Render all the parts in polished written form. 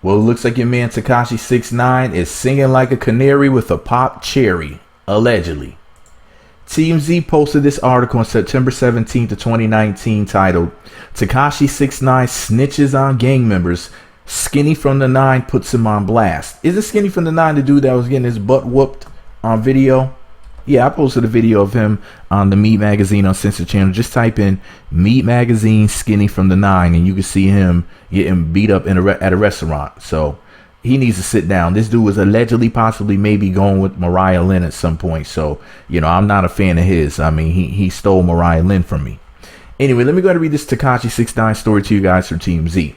Well, it looks like your man Tekashi 6ix9ine is singing like a canary with a popped cherry, allegedly. TMZ posted this article on September 17th of 2019 titled, Tekashi 6ix9ine snitches on gang members. Skinny from the Nine puts him on blast. Is it Skinny from the Nine the dude that was getting his butt whooped on video? Yeah, I posted a video of him on the Meat Magazine on Censored channel. Just type in Meat Magazine Skinny from the Nine and you can see him getting beat up at a restaurant. So he needs to sit down. This dude was allegedly possibly maybe going with Mariah Lynn at some point. So, you know, I'm not a fan of his. I mean, he stole Mariah Lynn from me. Anyway, let me go ahead and read this Tekashi 6ix9ine story to you guys from TMZ.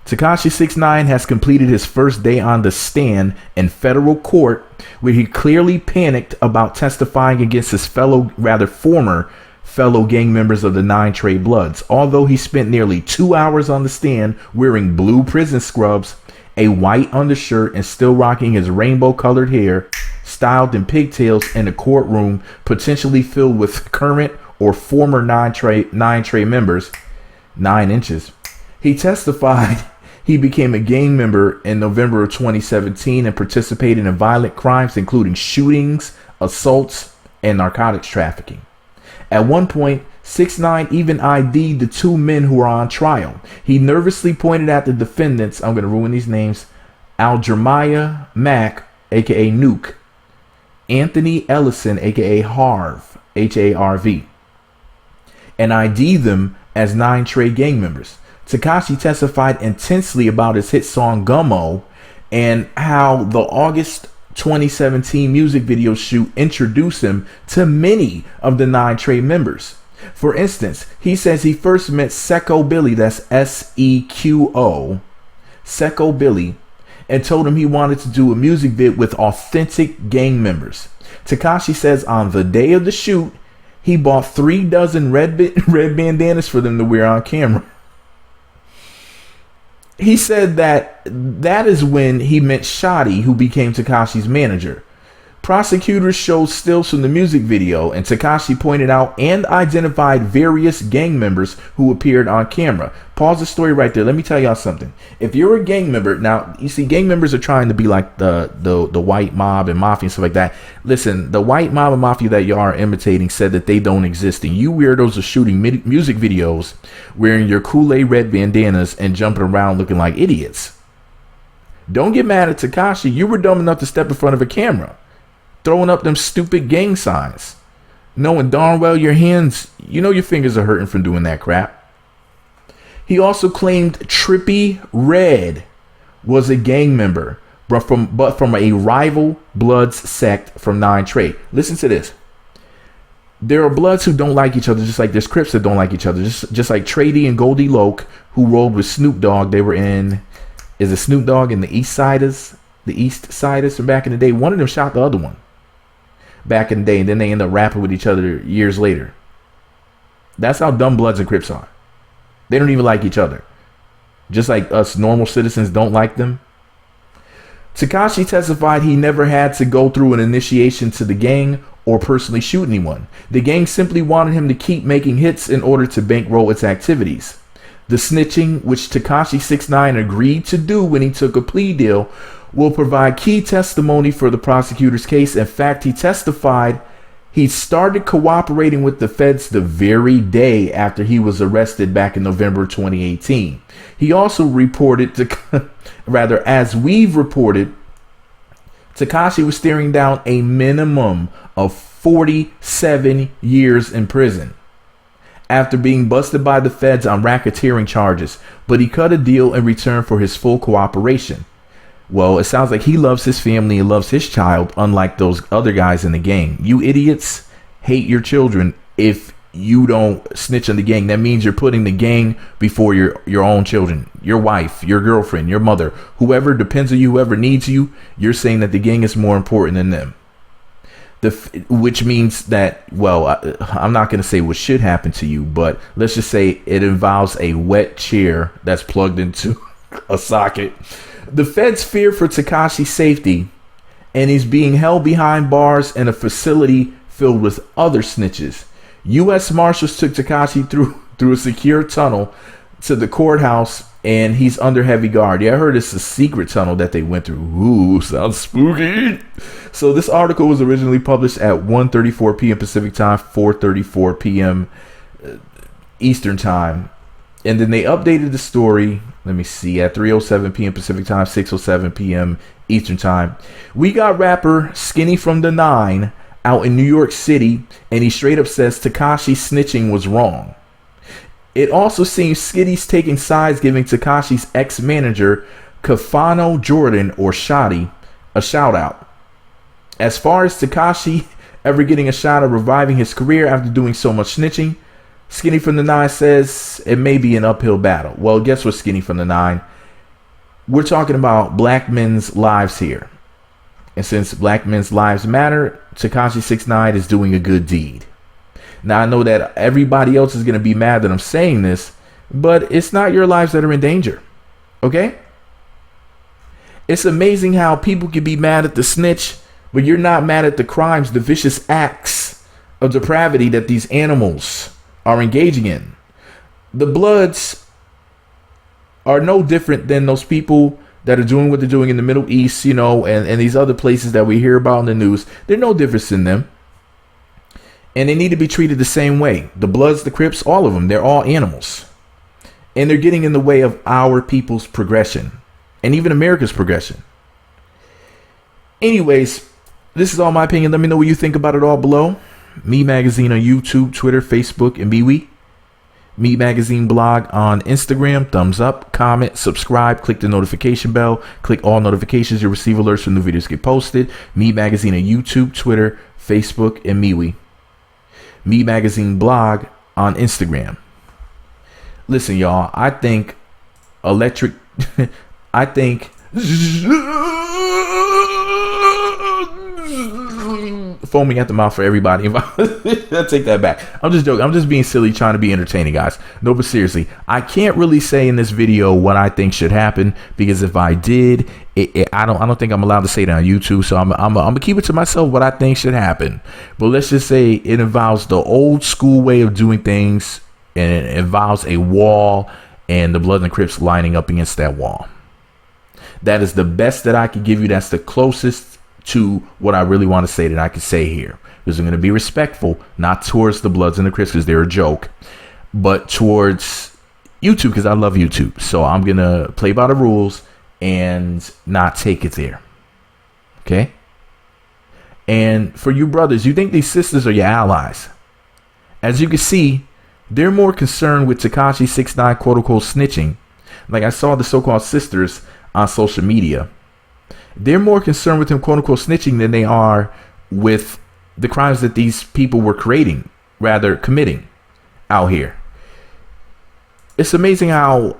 Tekashi 6ix9ine has completed his first day on the stand in federal court, where he clearly panicked about testifying against his former fellow gang members of the 9 Trey Bloods. Although he spent nearly 2 hours on the stand wearing blue prison scrubs, a white undershirt, and still rocking his rainbow colored hair, styled in pigtails, in a courtroom potentially filled with current or former 9 Trey members, 9 inches. He testified he became a gang member in November of 2017 and participated in violent crimes, including shootings, assaults, and narcotics trafficking. At one point, 6ix9ine even ID'd the 2 men who were on trial. He nervously pointed at the defendants, I'm going to ruin these names, Aljermiah Mack, aka Nuke, Anthony Ellison, aka Harv, Harv, and ID'd them as 9 Trey gang members. Tekashi testified intensely about his hit song Gummo and how the August 2017 music video shoot introduced him to many of the 9 Trey members. For instance, he says he first met Seco Billy, that's Seqo, Seco Billy, and told him he wanted to do a music vid with authentic gang members. Tekashi says on the day of the shoot, he bought 3 dozen red bandanas for them to wear on camera. He said that is when he met Shotty, who became Tekashi's manager. Prosecutors showed stills from the music video, and Tekashi pointed out and identified various gang members who appeared on camera. Pause the story right there. Let me tell y'all something. If you're a gang member, now you see gang members are trying to be like the white mob and mafia and stuff like that. Listen, the white mob and mafia that y'all are imitating said that they don't exist, and you weirdos are shooting music videos wearing your Kool-Aid red bandanas and jumping around looking like idiots. Don't get mad at Tekashi. You were dumb enough to step in front of a camera, throwing up them stupid gang signs, knowing darn well your hands, you know your fingers are hurting from doing that crap. He also claimed Trippie Redd was a gang member, but from a rival Bloods sect from 9 Trey. Listen to this. There are Bloods who don't like each other, just like there's Crips that don't like each other. Just like Trey D and Goldie Loke, who rolled with Snoop Dogg. They were in, is it Snoop Dogg and the East Siders from back in the day? One of them shot the other one back in the day, and then they end up rapping with each other years later. That's how dumb Bloods and Crips are. They don't even like each other, just like us normal citizens don't like them. Tekashi testified he never had to go through an initiation to the gang or personally shoot anyone. The gang simply wanted him to keep making hits in order to bankroll its activities. The snitching, which Tekashi 6ix9ine agreed to do when he took a plea deal, will provide key testimony for the prosecutor's case. In fact, he testified he started cooperating with the feds the very day after he was arrested back in November 2018. He also reported, as we've reported, Tekashi was staring down a minimum of 47 years in prison after being busted by the feds on racketeering charges, but he cut a deal in return for his full cooperation. Well, it sounds like he loves his family and loves his child, unlike those other guys in the gang. You idiots hate your children if you don't snitch on the gang. That means you're putting the gang before your own children, your wife, your girlfriend, your mother, whoever depends on you, whoever needs you. You're saying that the gang is more important than them. Which means that, well, I'm not going to say what should happen to you, but let's just say it involves a wet chair that's plugged into a socket. The feds fear for Tekashi's safety, and he's being held behind bars in a facility filled with other snitches. U.S. Marshals took Tekashi through a secure tunnel to the courthouse and he's under heavy guard. Yeah, I heard it's a secret tunnel that they went through. Ooh, sounds spooky. So this article was originally published at 1:34 p.m. Pacific time, 4:34 p.m. Eastern time. And then they updated the story, let me see, at 3:07 p.m. Pacific time, 6:07 p.m. Eastern time. We got rapper Skinny from the Nine out in New York City, and he straight up says Tekashi snitching was wrong. It also seems Skitty's taking sides, giving Tekashi's ex-manager, Kafano Jordan, or Shotty, a shout-out. As far as Tekashi ever getting a shot at reviving his career after doing so much snitching, Skinny from the Nine says it may be an uphill battle. Well, guess what, Skinny from the Nine? We're talking about black men's lives here. And since black men's lives matter, Tekashi 6ix9ine is doing a good deed. Now, I know that everybody else is going to be mad that I'm saying this, but it's not your lives that are in danger. Okay? It's amazing how people can be mad at the snitch, but you're not mad at the crimes, the vicious acts of depravity that these animals are engaging in. The Bloods are no different than those people that are doing what they're doing in the Middle East, you know, and these other places that we hear about in the news. They're no different than them. And they need to be treated the same way. The Bloods, the Crips, all of them, they're all animals. And they're getting in the way of our people's progression. And even America's progression. Anyways, this is all my opinion. Let me know what you think about it all below. Me Magazine on YouTube, Twitter, Facebook, and MeWe. Me Magazine blog on Instagram. Thumbs up, comment, subscribe, click the notification bell. Click all notifications. You'll receive alerts when the videos get posted. Me Magazine on YouTube, Twitter, Facebook, and MeWe. Me Magazine blog on Instagram. Listen, y'all, I think I think foaming at the mouth for everybody. I take that back. I'm just joking. I'm just being silly, trying to be entertaining, guys. No, but seriously, I can't really say in this video what I think should happen, because if I did, I don't think I'm allowed to say that on YouTube. So I'm gonna keep it to myself what I think should happen. But let's just say it involves the old school way of doing things, and it involves a wall and the Bloods and Crips lining up against that wall. That is the best that I can give you. That's the closest to what I really want to say that I can say here, because I'm going to be respectful, not towards the Bloods and the Crips because they're a joke, but towards YouTube because I love YouTube. So I'm going to play by the rules and not take it there. Okay? And for you brothers, you think these sisters are your allies. As you can see, they're more concerned with Tekashi 6ix9ine quote unquote snitching. Like I saw the so-called sisters on social media. They're more concerned with him quote unquote snitching than they are with the crimes that these people were committing out here. It's amazing how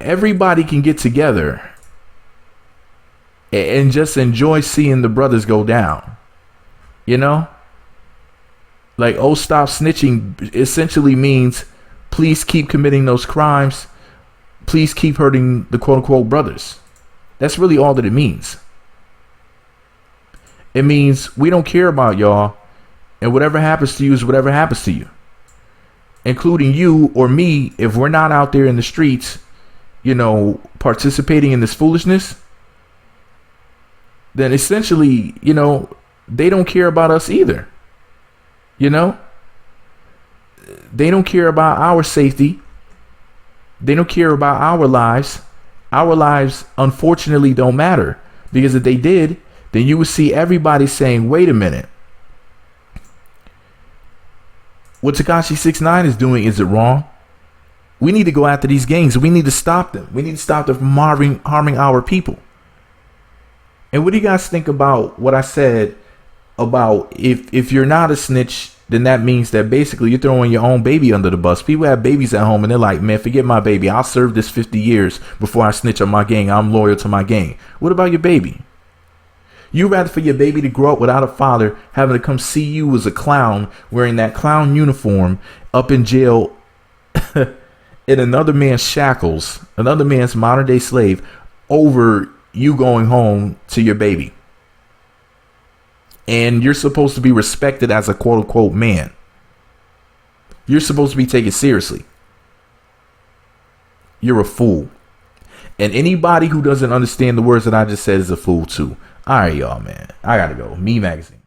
everybody can get together and just enjoy seeing the brothers go down. You know? Like, oh, stop snitching essentially means please keep committing those crimes. Please keep hurting the quote unquote brothers. That's really all that it means. It means we don't care about y'all, and whatever happens to you is whatever happens to you, including you or me. If we're not out there in the streets, you know, participating in this foolishness, then essentially, you know, they don't care about us either. You know, they don't care about our safety. They don't care about our lives. Our lives, unfortunately, don't matter, because if they did, then you would see everybody saying, wait a minute. What Tekashi 6ix9ine is doing, is it wrong? We need to go after these gangs. We need to stop them. We need to stop them from harming our people. And what do you guys think about what I said about if you're not a snitch, then that means that basically you're throwing your own baby under the bus. People have babies at home and they're like, man, forget my baby. I'll serve this 50 years before I snitch on my gang. I'm loyal to my gang. What about your baby? You rather for your baby to grow up without a father, having to come see you as a clown, wearing that clown uniform, up in jail in another man's shackles, another man's modern day slave, over you going home to your baby. And you're supposed to be respected as a quote unquote man. You're supposed to be taken seriously. You're a fool. And anybody who doesn't understand the words that I just said is a fool too. All right, y'all, man. I gotta go. Me Magazine.